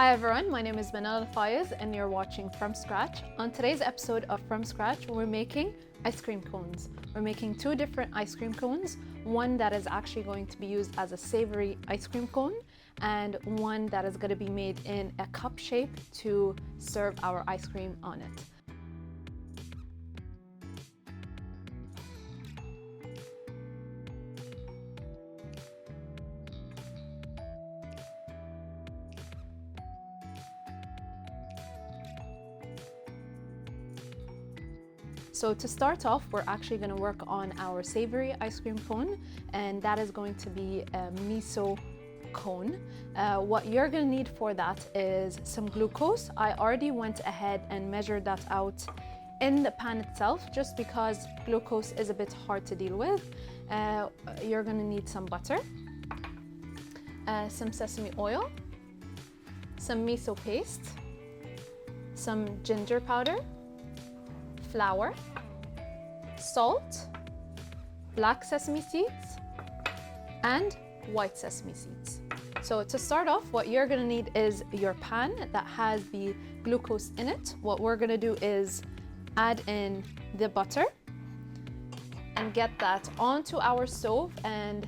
Hi everyone, my name is Manal Fayez and you're watching From Scratch. On today's episode of From Scratch, we're making ice cream cones. We're making two different ice cream cones, one that is actually going to be used as a savory ice cream cone and one that is going to be made in a cup shape to serve our ice cream on it. So to start off, we're actually going to work on our savory ice cream cone, and that is going to be a miso cone. What you're going to need for that is some glucose. I already went ahead and measured that out in the pan itself, just because glucose is a bit hard to deal with. You're going to need some butter, some sesame oil, some miso paste, some ginger powder, flour, salt, black sesame seeds, and white sesame seeds. So to start off, what you're gonna need is your pan that has the glucose in it. What we're gonna do is add in the butter and get that onto our stove and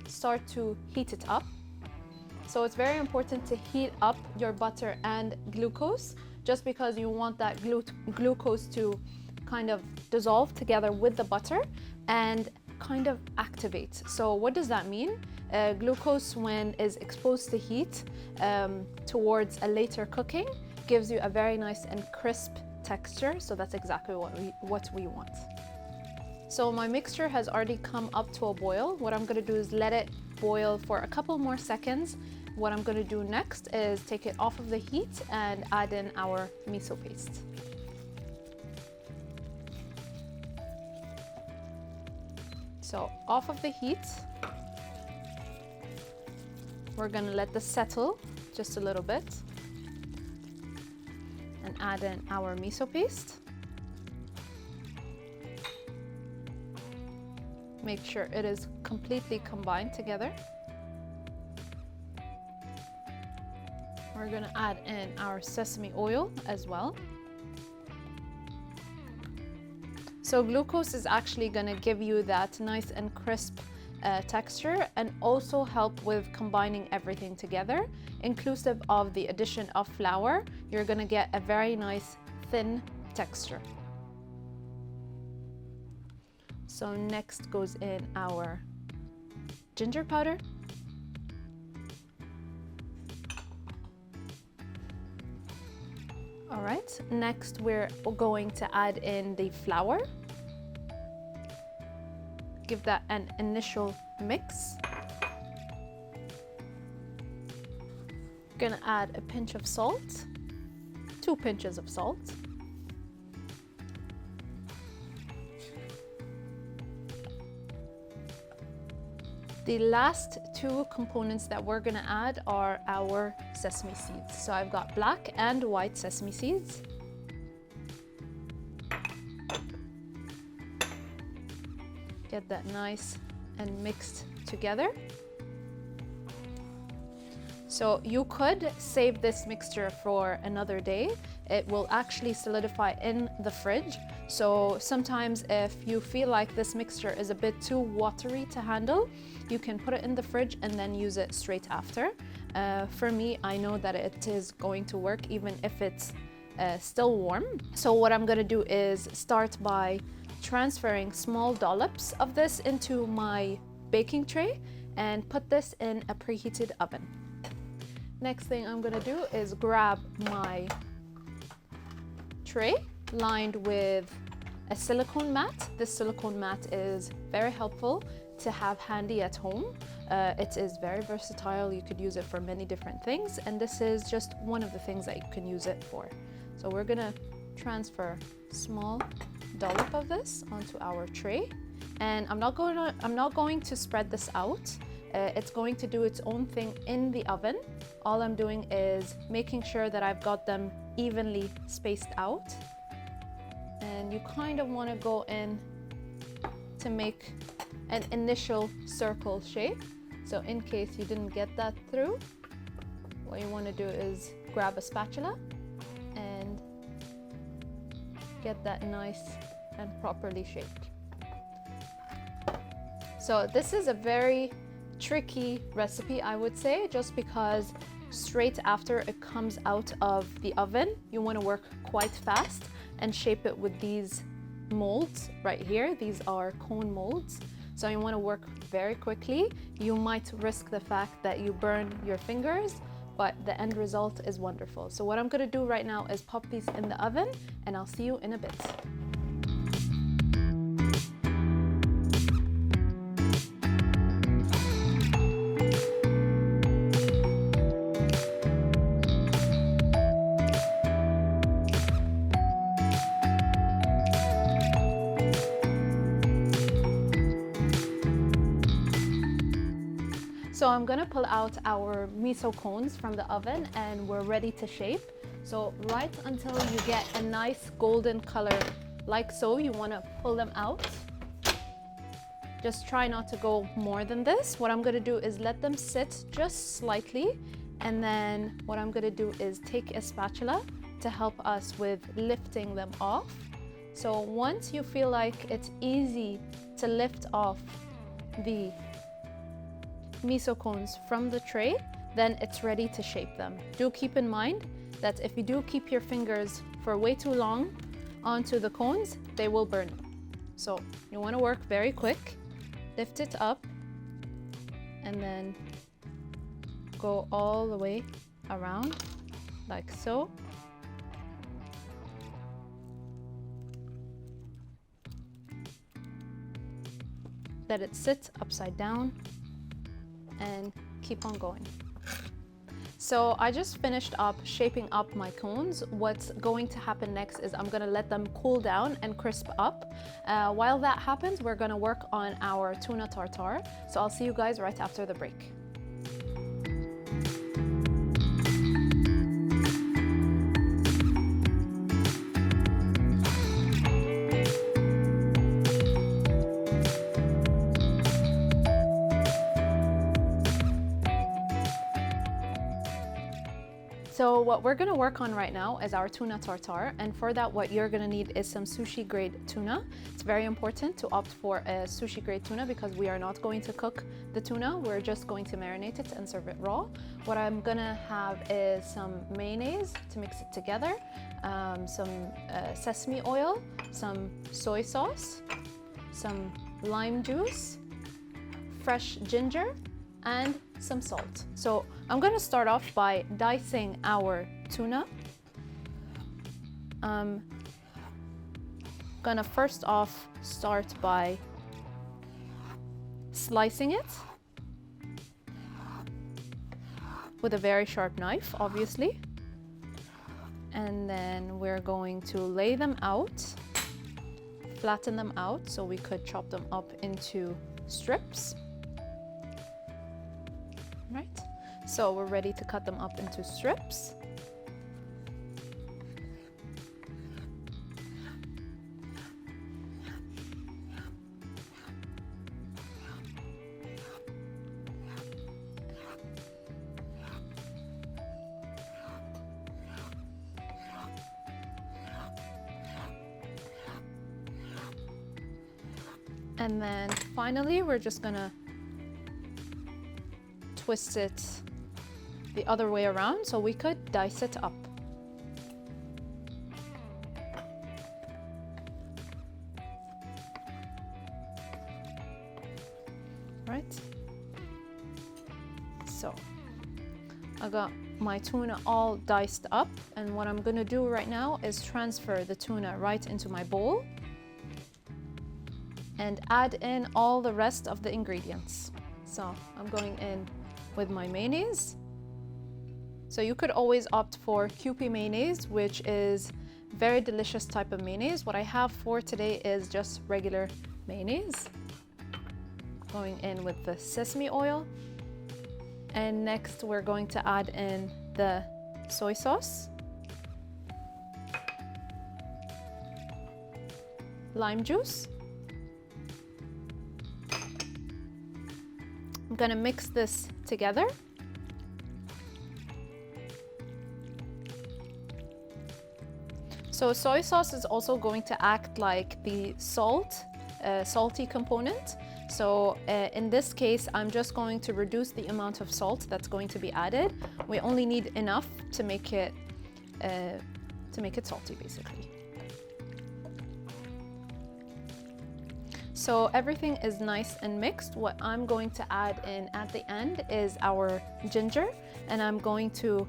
start to heat it up. So it's very important to heat up your butter and glucose, just because you want that glucose to kind of dissolve together with the butter and kind of activate. So what does that mean? Glucose, when is exposed to heat towards a later cooking, gives you a very nice and crisp texture. So that's exactly what we want. So my mixture has already come up to a boil. What I'm gonna do is let it boil for a couple more seconds. What I'm going to do next is take it off of the heat and add in our miso paste. So off of the heat, we're going to let this settle just a little bit and add in our miso paste. Make sure it is completely combined together. We're gonna add in our sesame oil as well. So glucose is actually gonna give you that nice and crisp texture and also help with combining everything together, inclusive of the addition of flour. You're gonna get a very nice thin texture. So next goes in our ginger powder. All right, next we're going to add in the flour. Give that an initial mix. Gonna add a pinch of salt, 2 pinches of salt. The last two components that we're gonna add are our sesame seeds. So I've got black and white sesame seeds. Get that nice and mixed together. So you could save this mixture for another day. It will actually solidify in the fridge. So sometimes if you feel like this mixture is a bit too watery to handle, you can put it in the fridge and then use it straight after. For me, I know that it is going to work even if it's still warm. So what I'm gonna do is start by transferring small dollops of this into my baking tray and put this in a preheated oven. Next thing I'm gonna do is grab my tray lined with a silicone mat. This silicone mat is very helpful to have handy at home. It is very versatile. You could use it for many different things, and this is just one of the things that you can use it for. So we're gonna transfer a small dollop of this onto our tray, and I'm not going to spread this out. It's going to do its own thing in the oven. All I'm doing is making sure that I've got them evenly spaced out. And you kind of want to go in to make an initial circle shape. So in case you didn't get that through, what you want to do is grab a spatula and get that nice and properly shaped. So this is a very tricky recipe, I would say, just because straight after it comes out of the oven, you want to work quite fast and shape it with these molds right here. These are cone molds. So you want to work very quickly. You might risk the fact that you burn your fingers, but the end result is wonderful. So what I'm going to do right now is pop these in the oven, and I'll see you in a bit. So I'm gonna pull out our miso cones from the oven and we're ready to shape. So right until you get a nice golden color like so, you wanna pull them out. Just try not to go more than this. What I'm gonna do is let them sit just slightly, and then what I'm gonna do is take a spatula to help us with lifting them off. So once you feel like it's easy to lift off the miso cones from the tray, then it's ready to shape them. Do keep in mind that if you do keep your fingers for way too long onto the cones, they will burn you. So you want to work very quick, lift it up, and then go all the way around like so. Let it sit upside down and keep on going. So I just finished up shaping up my cones. What's going to happen next is I'm gonna let them cool down and crisp up. While that happens, we're gonna work on our tuna tartar. So I'll see you guys right after the break. So what we're gonna work on right now is our tuna tartar, and for that what you're gonna need is some sushi grade tuna. It's very important to opt for a sushi grade tuna because we are not going to cook the tuna, we're just going to marinate it and serve it raw. What I'm gonna have is some mayonnaise to mix it together, some sesame oil, some soy sauce, some lime juice, fresh ginger, and some salt. So I'm gonna start off by dicing our tuna. I'm gonna first off start by slicing it with a very sharp knife, obviously. And then we're going to lay them out, flatten them out so we could chop them up into strips. Right, so we're ready to cut them up into strips. And then finally, we're just gonna twist it the other way around so we could dice it up. Right? So I got my tuna all diced up, and what I'm gonna do right now is transfer the tuna right into my bowl and add in all the rest of the ingredients. So I'm going in with my mayonnaise. So you could always opt for Kewpie mayonnaise, which is very delicious type of mayonnaise. What I have for today is just regular mayonnaise. Going in with the sesame oil. And next we're going to add in the soy sauce, lime juice. I'm gonna mix this together. So soy sauce is also going to act like the salty component. So in this case, I'm just going to reduce the amount of salt that's going to be added. We only need enough to make it salty, basically. So everything is nice and mixed. What I'm going to add in at the end is our ginger, and I'm going to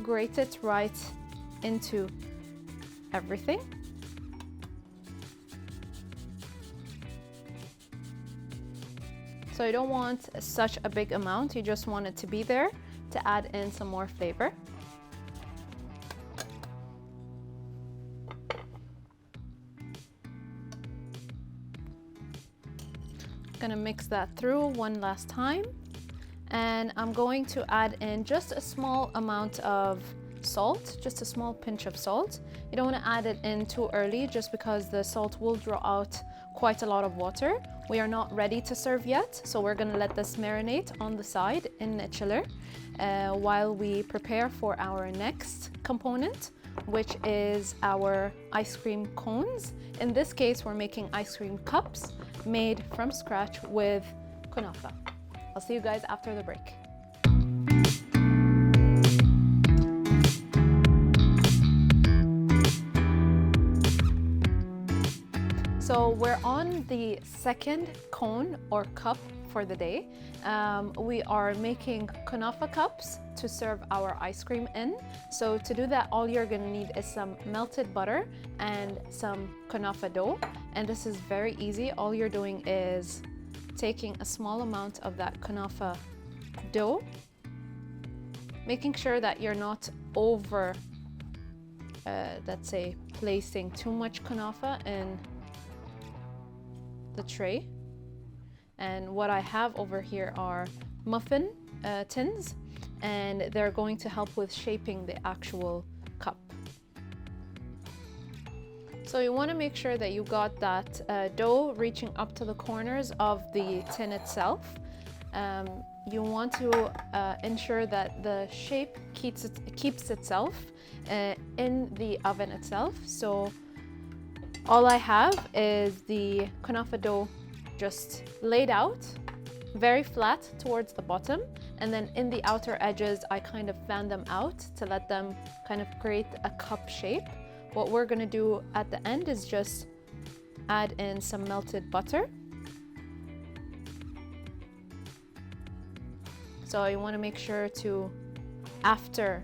grate it right into everything. So you don't want such a big amount, you just want it to be there to add in some more flavor. Gonna mix that through one last time, and I'm going to add in just a small amount of salt, just a small pinch of salt. You don't want to add it in too early just because the salt will draw out quite a lot of water. We are not ready to serve yet, so we're gonna let this marinate on the side in a chiller while we prepare for our next component, which is our ice cream cones. In this case, we're making ice cream cups made from scratch with kunafa. I'll see you guys after the break. So we're on the second cone or cup for the day. We are making kunafa cups to serve our ice cream in. So to do that, all you're gonna need is some melted butter and some kunafa dough. And this is very easy. All you're doing is taking a small amount of that kunafa dough, making sure that you're not over, let's say, placing too much kunafa in the tray. And what I have over here are muffin tins, and they're going to help with shaping the actual cup. So you want to make sure that you got that dough reaching up to the corners of the tin itself. You want to ensure that the shape keeps itself in the oven itself. So all I have is the kunafa dough just laid out, very flat towards the bottom, and then in the outer edges, I kind of fan them out to let them kind of create a cup shape. What we're gonna do at the end is just add in some melted butter. So you wanna make sure to, after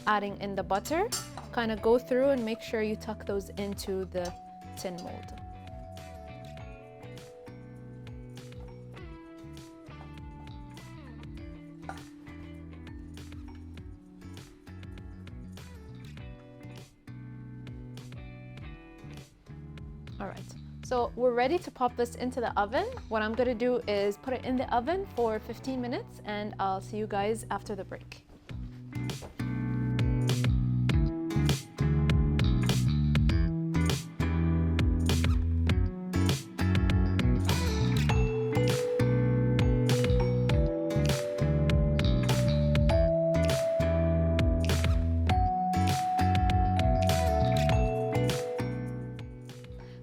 adding in the butter, kind of go through and make sure you tuck those into the tin mold. All right, so we're ready to pop this into the oven. What I'm gonna do is put it in the oven for 15 minutes, and I'll see you guys after the break.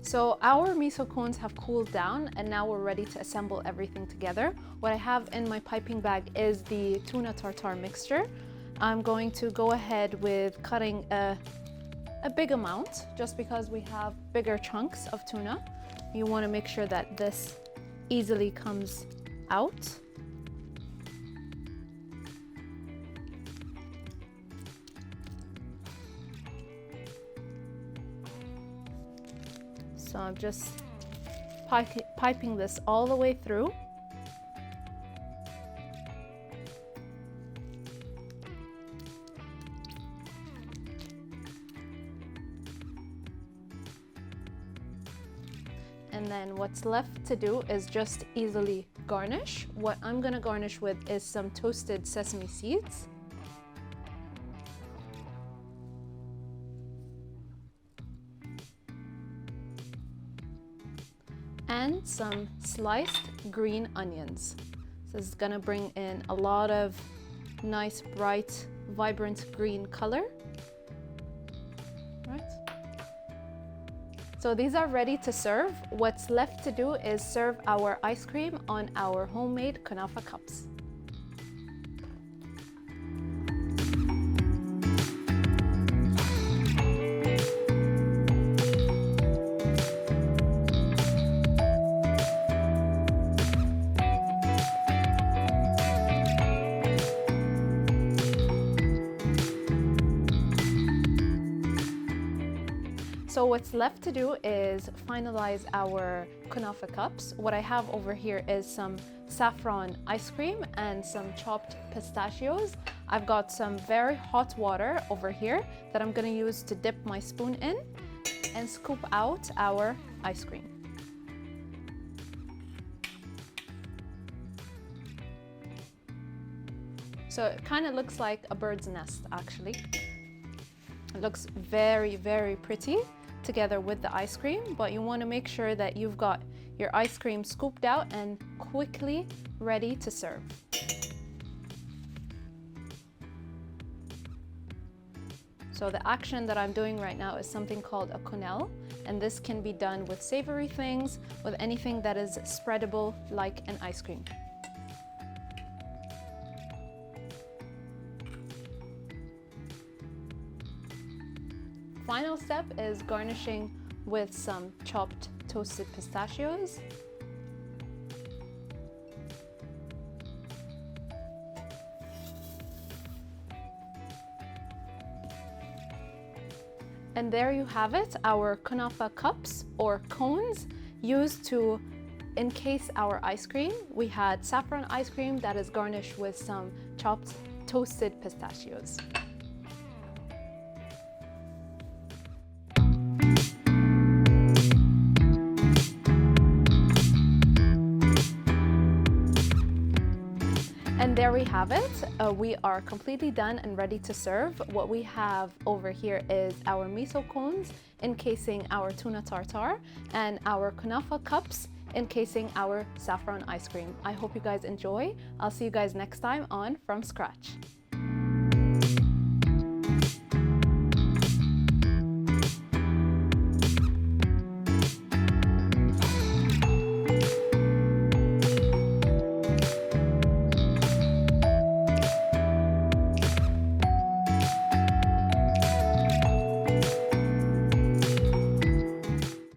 So our miso cones have cooled down, and now we're ready to assemble everything together. What I have in my piping bag is the tuna tartar mixture. I'm going to go ahead with cutting a big amount just because we have bigger chunks of tuna. You want to make sure that this easily comes out. So I'm just piping this all the way through. And then what's left to do is just easily garnish. What I'm gonna garnish with is some toasted sesame seeds. And some sliced green onions. So this is gonna bring in a lot of nice, bright, vibrant green color. Right? So these are ready to serve. What's left to do is serve our ice cream on our homemade kunafa cups. So what's left to do is finalize our kunafa cups. What I have over here is some saffron ice cream and some chopped pistachios. I've got some very hot water over here that I'm gonna use to dip my spoon in and scoop out our ice cream. So it kind of looks like a bird's nest, actually. It looks very, very pretty together with the ice cream, but you want to make sure that you've got your ice cream scooped out and quickly ready to serve. So the action that I'm doing right now is something called a quenelle, and this can be done with savory things, with anything that is spreadable like an ice cream. Final step is garnishing with some chopped toasted pistachios. And there you have it, our kunafa cups or cones used to encase our ice cream. We had saffron ice cream that is garnished with some chopped toasted pistachios. And there we have it. We are completely done and ready to serve. What we have over here is our miso cones encasing our tuna tartar and our kunafa cups encasing our saffron ice cream. I hope you guys enjoy. I'll see you guys next time on From Scratch.